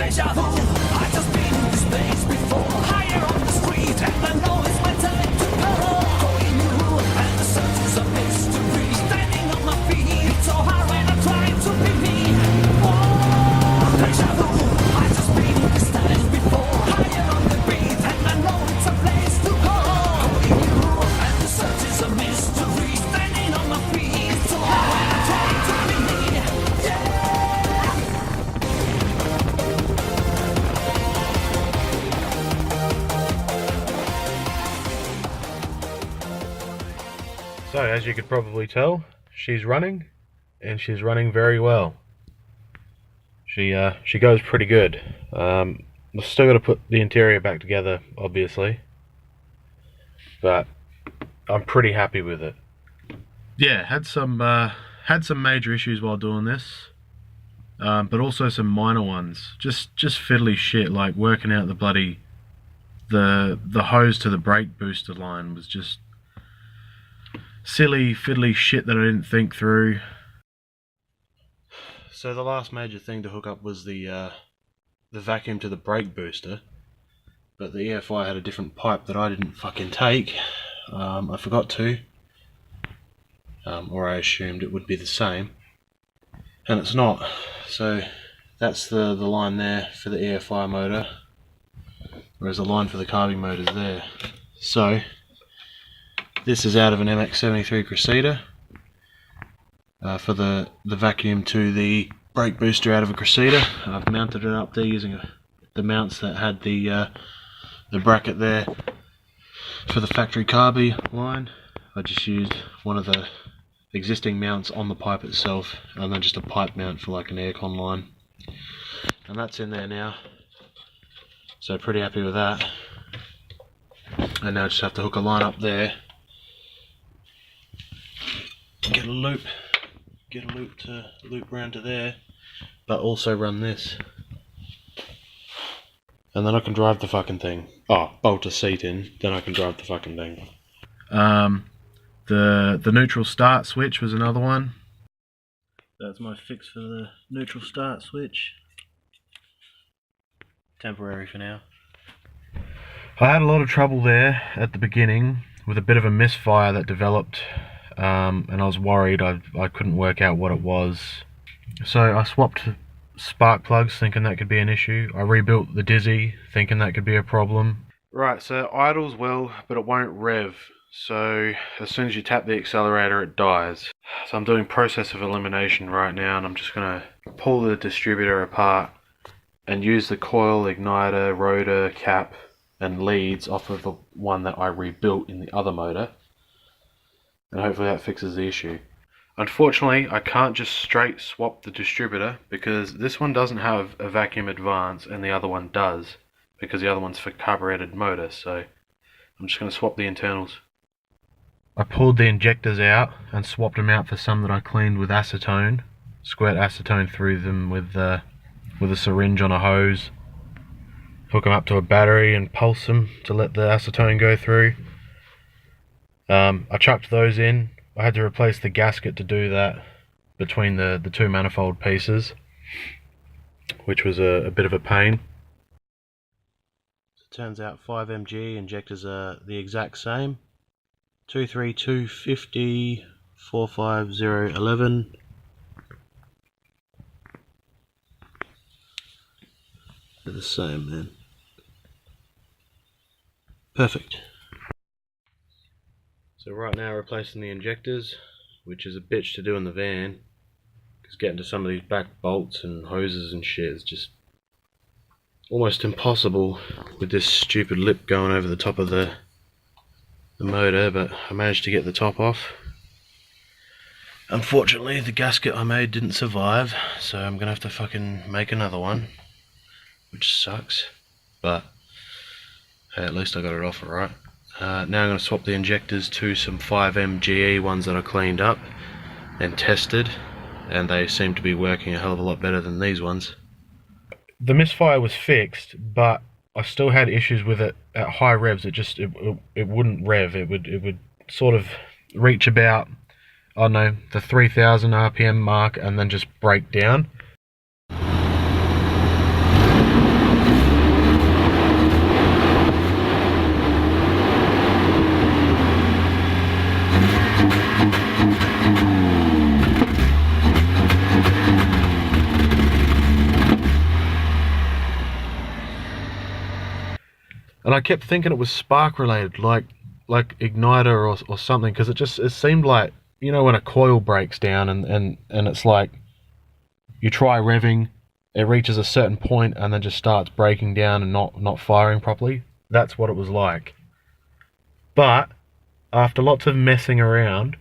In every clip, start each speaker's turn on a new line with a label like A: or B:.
A: Deja vu, I've just been in this place before. Higher on the street, and I know it's my time to go. Calling you, and the search is a mystery. Standing on my feet, it's so hard when I try to be me. Oh, deja vu, I've just been in this place before. Higher on the beat, and I know it's a place to go. Calling you, and the search is a mystery. Standing on my feet, it's so hard when I try to be me. Yeah.
B: So, as you could probably tell, she's running, and she's running very well. She goes pretty good. I've still got to put the interior back together, obviously, but I'm pretty happy with it. Yeah, had some major issues while doing this, but also some minor ones. Just fiddly shit, like working out the hose to the brake booster line was just silly, fiddly shit that I didn't think through. So the last major thing to hook up was the vacuum to the brake booster, but the EFI had a different pipe that I didn't fucking take. I forgot to, or I assumed it would be the same, and it's not. So that's the line there for the EFI motor, whereas the line for the carbine motor is there. So this is out of an MX-73 Cressida, for the vacuum to the brake booster out of a Cressida. I've mounted it up there using the mounts that had the bracket there for the factory carby line. I just used one of the existing mounts on the pipe itself, and then just a pipe mount for like an aircon line. And that's in there now, so pretty happy with that. And now I just have to hook a line up there, get a loop to loop round to there, but also run this, and then I can drive the fucking thing. Oh, bolt a seat in, then I can drive the fucking thing. The neutral start switch was another one. That's my fix for the neutral start switch. Temporary for now. I had a lot of trouble there at the beginning with a bit of a misfire that developed, and I was worried. I couldn't work out what it was. So I swapped spark plugs thinking that could be an issue. I rebuilt the Dizzy thinking that could be a problem. Right, so it idles well, but it won't rev. So as soon as you tap the accelerator, it dies. So I'm doing process of elimination right now, and I'm just going to pull the distributor apart and use the coil, igniter, rotor, cap and leads off of the one that I rebuilt in the other motor, and hopefully that fixes the issue. Unfortunately, I can't just straight swap the distributor because this one doesn't have a vacuum advance and the other one does, because the other one's for carbureted motor. So I'm just going to swap the internals. I pulled the injectors out and swapped them out for some that I cleaned with acetone. Squirt acetone through them with a syringe on a hose. Hook them up to a battery and pulse them to let the acetone go through. I chucked those in. I had to replace the gasket to do that between the two manifold pieces, which was a bit of a pain. It turns out 5mg injectors are the exact same. 23250 45011. They're the same, man. Perfect. So right now replacing the injectors, which is a bitch to do in the van, because getting to some of these back bolts and hoses and shit is just almost impossible with this stupid lip going over the top of the motor, but I managed to get the top off. Unfortunately, the gasket I made didn't survive, so I'm gonna have to fucking make another one, which sucks, but hey, at least I got it off alright. Now I'm going to swap the injectors to some 5mge ones that I cleaned up and tested, and they seem to be working a hell of a lot better than these ones. The misfire was fixed, but I still had issues with it at high revs. It wouldn't rev. It would sort of reach about, I don't know, the 3000 RPM mark and then just break down. I kept thinking it was spark related, like igniter or something, because it seemed like, you know, when a coil breaks down and it's like you try revving, it reaches a certain point and then just starts breaking down and not firing properly. That's what it was like. But after lots of messing around,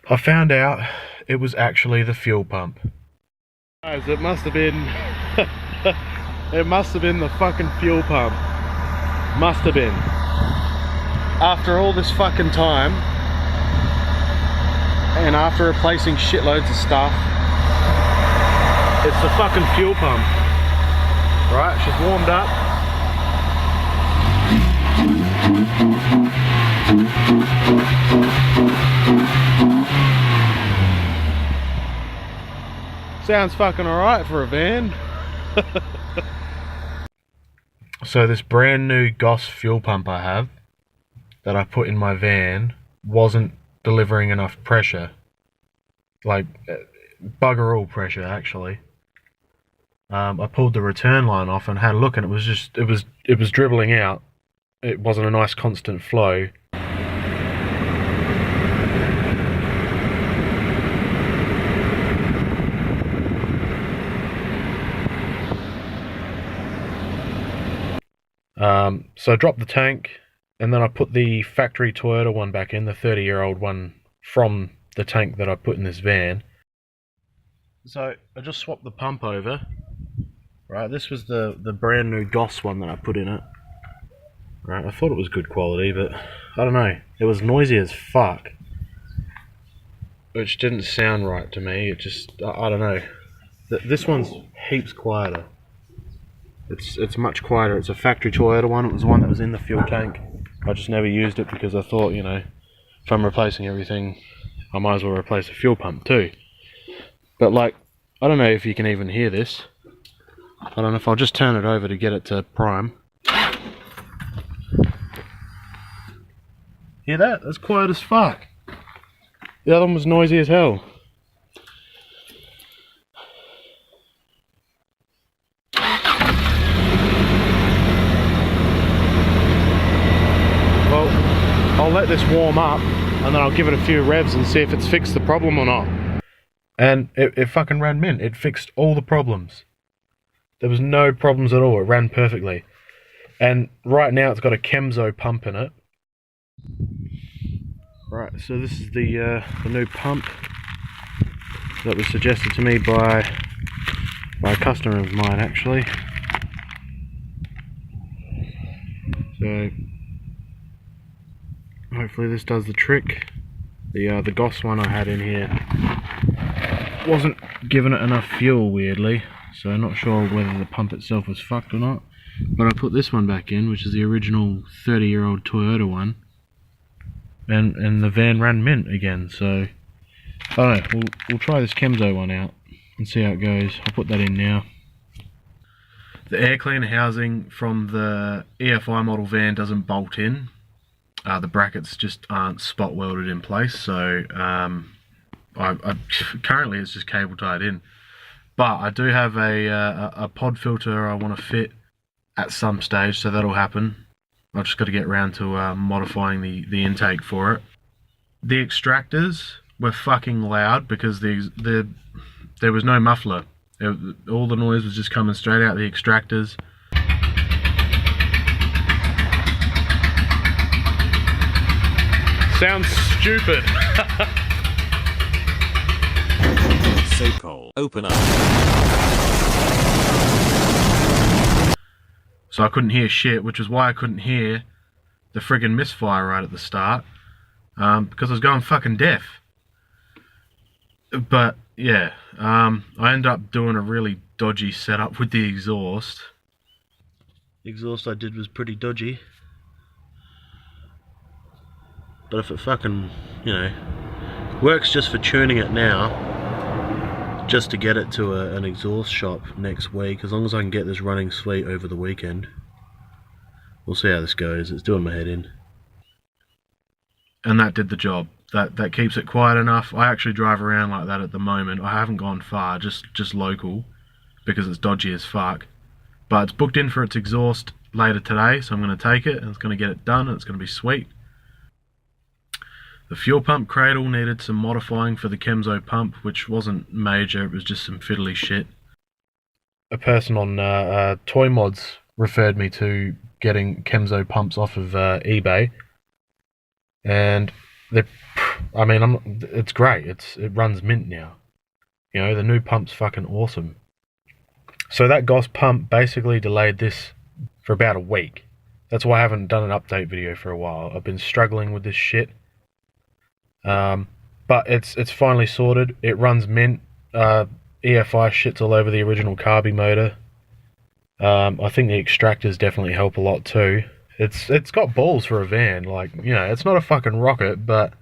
B: I found out it was actually the fuel pump. Guys, it must have been it must have been the fucking fuel pump. Must have been. After all this fucking time, and after replacing shitloads of stuff, it's the fucking fuel pump. Right, she's warmed up. Sounds fucking alright for a van. So this brand new Goss fuel pump I have, that I put in my van, wasn't delivering enough pressure. Like, bugger all pressure, actually. I pulled the return line off and had a look, and it was dribbling out. It wasn't a nice constant flow. So I dropped the tank, and then I put the factory Toyota one back in, the 30-year-old one from the tank that I put in this van. So I just swapped the pump over. Right, this was the brand new Goss one that I put in it. Right, I thought it was good quality, but I don't know. It was noisy as fuck, which didn't sound right to me. It just, I don't know. This one's heaps quieter. It's much quieter. It's a factory Toyota one. It was one that was in the fuel tank. I just never used it because I thought, you know, if I'm replacing everything, I might as well replace the fuel pump too. But like, I don't know if you can even hear this. I don't know if I'll just turn it over to get it to prime. Hear that? That's quiet as fuck. The other one was noisy as hell. Well, I'll let this warm up and then I'll give it a few revs and see if it's fixed the problem or not. And it fucking ran mint. It fixed all the problems. There was no problems at all. It ran perfectly. And right now it's got a Kemso pump in it. Right, so this is the new pump that was suggested to me by a customer of mine, actually. So hopefully this does the trick. The Goss one I had in here wasn't giving it enough fuel, weirdly, so I'm not sure whether the pump itself was fucked or not. But I put this one back in, which is the original 30-year-old Toyota one, and the van ran mint again. So I don't know, we'll try this Kemso one out and see how it goes. I'll put that in now. The air cleaner housing from the EFI model van doesn't bolt in. The brackets just aren't spot welded in place, so I currently it's just cable tied in. But I do have a pod filter I want to fit at some stage, so that'll happen. I've just got to get around to modifying the intake for it. The extractors were fucking loud because there was no muffler. All the noise was just coming straight out the extractors. Sounds stupid.
C: So cold. Open up.
B: So I couldn't hear shit, which is why I couldn't hear the friggin' misfire right at the start, because I was going fucking deaf. But yeah, I ended up doing a really dodgy setup with the exhaust. The exhaust I did was pretty dodgy. But if it fucking, you know, works just for tuning it now, just to get it to an exhaust shop next week, as long as I can get this running sweet over the weekend. We'll see how this goes. It's doing my head in. And that did the job. That keeps it quiet enough. I actually drive around like that at the moment. I haven't gone far, just local, because it's dodgy as fuck. But it's booked in for its exhaust later today, so I'm going to take it and it's going to get it done and it's going to be sweet. The fuel pump cradle needed some modifying for the Kemso pump, which wasn't major, it was just some fiddly shit. A person on Toy Mods referred me to getting Kemso pumps off of eBay, and it's great. It runs mint now. You know, the new pump's fucking awesome. So that Goss pump basically delayed this for about a week. That's why I haven't done an update video for a while. I've been struggling with this shit. But it's finally sorted. It runs mint. EFI shits all over the original carby motor. I think the extractors definitely help a lot too. It's got balls for a van. Like, you know, it's not a fucking rocket, but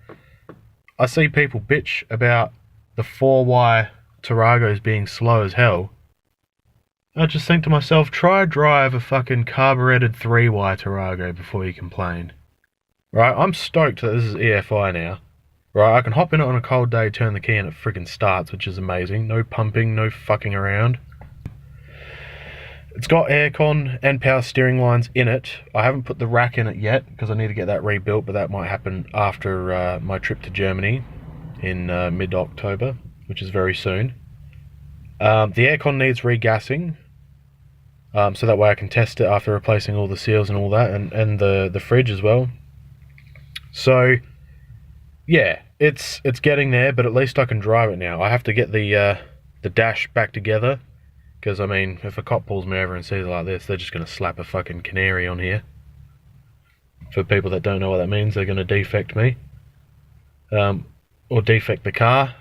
B: I see people bitch about the 4Y Tarragos being slow as hell. I just think to myself, try drive a fucking carburetted 3Y Tarrago before you complain. Right, I'm stoked that this is EFI now. Right, I can hop in it on a cold day, turn the key and it friggin' starts, which is amazing. No pumping, no fucking around. It's got aircon and power steering lines in it. I haven't put the rack in it yet because I need to get that rebuilt, but that might happen after my trip to Germany in mid-October, which is very soon. The aircon needs regassing, so that way I can test it after replacing all the seals and all that, and the fridge as well. So yeah, it's getting there, but at least I can drive it now. I have to get the dash back together, because I mean, if a cop pulls me over and sees it like this, they're just going to slap a fucking canary on here. For people that don't know what that means, they're going to defect me. Or defect the car,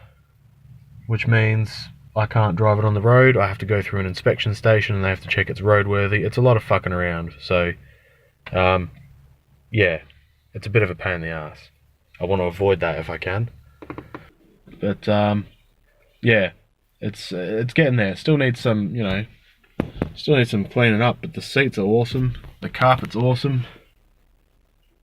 B: which means I can't drive it on the road. I have to go through an inspection station and they have to check it's roadworthy. It's a lot of fucking around, so yeah, it's a bit of a pain in the ass. I want to avoid that if I can. But yeah, it's getting there. Still needs some, you know, some cleaning up, but the seats are awesome. The carpet's awesome.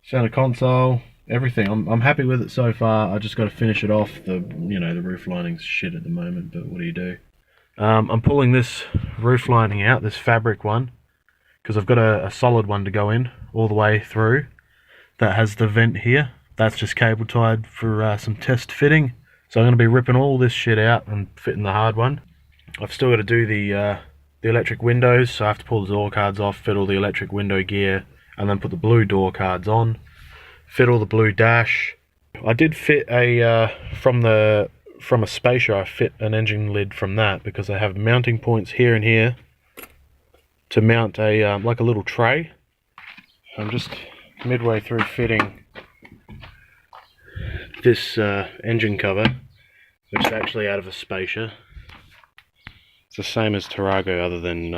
B: Center console, everything. I'm happy with it so far. I just got to finish it off. The roof lining's shit at the moment, but what do you do? I'm pulling this roof lining out, this fabric one, because I've got a solid one to go in all the way through. That has the vent here. That's just cable tied for some test fitting. So I'm going to be ripping all this shit out and fitting the hard one. I've still got to do the electric windows, so I have to pull the door cards off, fit all the electric window gear, and then put the blue door cards on, fit all the blue dash. I did fit a from a spacer. I fit an engine lid from that because I have mounting points here and here to mount a like a little tray. I'm just midway through fitting this engine cover, which is actually out of a spacer. It's the same as Rahgo, other than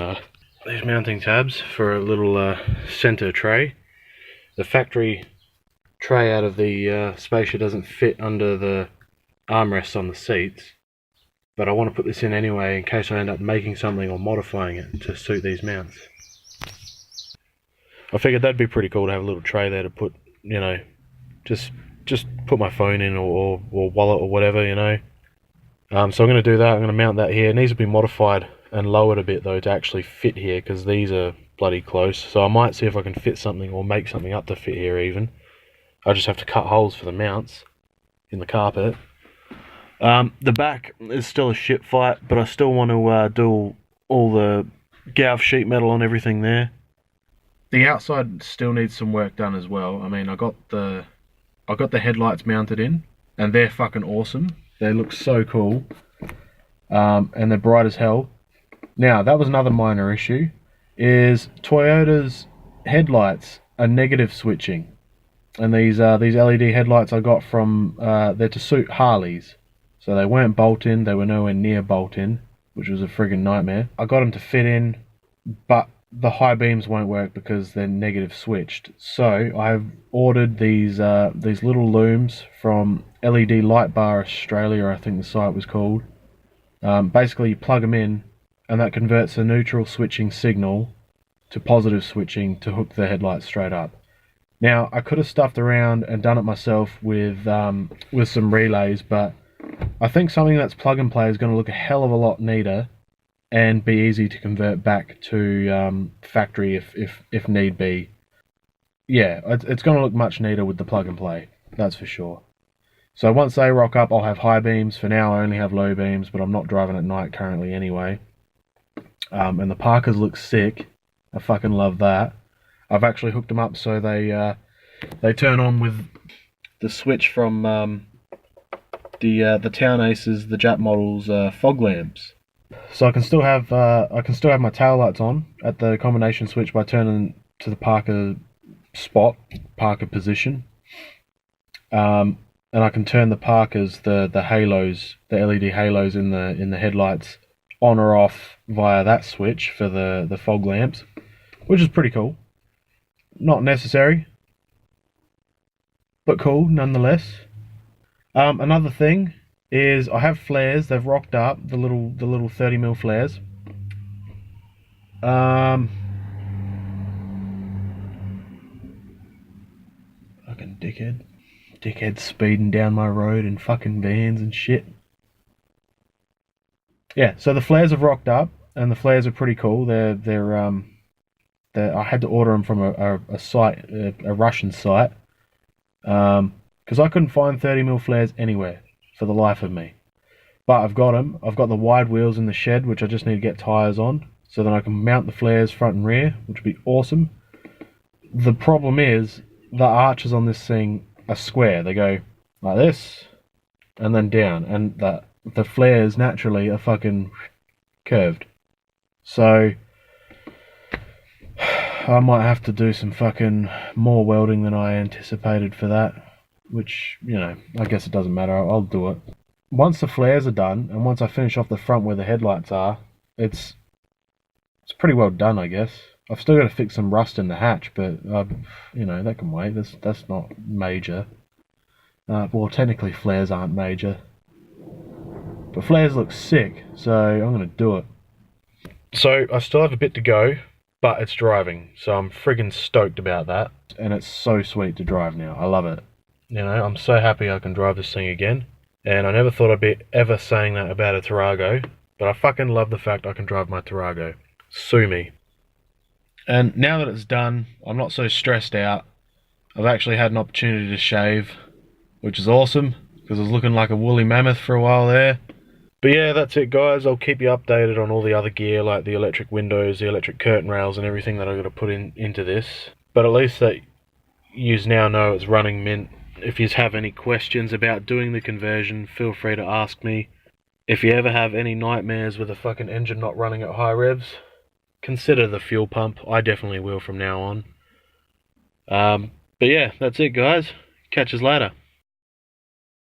B: these mounting tabs for a little center tray. The factory tray out of the spacer doesn't fit under the armrests on the seats, but I want to put this in anyway in case I end up making something or modifying it to suit these mounts. I figured that'd be pretty cool to have a little tray there to put, you know, just put my phone in or wallet or whatever, you know. So I'm going to do that. I'm going to mount that here. It needs to be modified and lowered a bit though to actually fit here, because these are bloody close. So I might see if I can fit something or make something up to fit here even. I just have to cut holes for the mounts in the carpet. The back is still a shit fight, but I still want to do all the Gauff sheet metal on everything there. The outside still needs some work done as well. I mean, I got the headlights mounted in, and they're fucking awesome. They look so cool, and they're bright as hell. Now, that was another minor issue, is Toyota's headlights are negative switching. And these LED headlights I got from, they're to suit Harleys. So they weren't bolt-in, they were nowhere near bolt-in, which was a friggin' nightmare. I got them to fit in, but the high beams won't work because they're negative switched. So I've ordered these little looms from LED Light Bar Australia, I think the site was called. Basically you plug them in and that converts the neutral switching signal to positive switching to hook the headlights straight up. Now I could have stuffed around and done it myself with some relays, but I think something that's plug and play is going to look a hell of a lot neater and be easy to convert back to factory if need be. Yeah, it's going to look much neater with the plug and play, that's for sure. So once they rock up, I'll have high beams. For now, I only have low beams, but I'm not driving at night currently anyway. And the Parkers look sick. I fucking love that. I've actually hooked them up so they turn on with the switch from the Town Aces, the Jap models fog lamps. So I can still have my tail lights on at the combination switch by turning to the Parker spot, Parker position. And I can turn the Parkers, the halos, the LED halos in the headlights on or off via that switch for the fog lamps, which is pretty cool. Not necessary, but cool nonetheless. Another thing is I have flares. They've rocked up, the little 30mm flares. Fucking dickhead speeding down my road in fucking vans and shit. Yeah, so the flares have rocked up, and the flares are pretty cool. They're I had to order them from a site, a Russian site, because I couldn't find 30mm flares anywhere for the life of me. But I've got them. I've got the wide wheels in the shed, which I just need to get tyres on, so then I can mount the flares front and rear, which would be awesome. The problem is the arches on this thing are square. They go like this and then down, and the flares naturally are fucking curved. So I might have to do some fucking more welding than I anticipated for that, which, you know, I guess it doesn't matter. I'll do it. Once the flares are done, and once I finish off the front where the headlights are, it's pretty well done, I guess. I've still got to fix some rust in the hatch, but you know, that can wait. That's not major. Well, technically flares aren't major, but flares look sick, so I'm gonna do it. So I still have a bit to go, but it's driving, so I'm friggin' stoked about that, and it's so sweet to drive now. I love it. You know, I'm so happy I can drive this thing again, and I never thought I'd be ever saying that about a Rahgo, but I fucking love the fact I can drive my Rahgo. Sue me. And now that it's done, I'm not so stressed out. I've actually had an opportunity to shave, which is awesome, because I was looking like a woolly mammoth for a while there. But yeah, that's it guys. I'll keep you updated on all the other gear, like the electric windows, the electric curtain rails, and everything that I've got to put into this. But at least that yous now know it's running mint. If yous have any questions about doing the conversion, feel free to ask me. If you ever have any nightmares with a fucking engine not running at high revs, consider the fuel pump. I definitely will from now on. But yeah, that's it guys. Catch us later.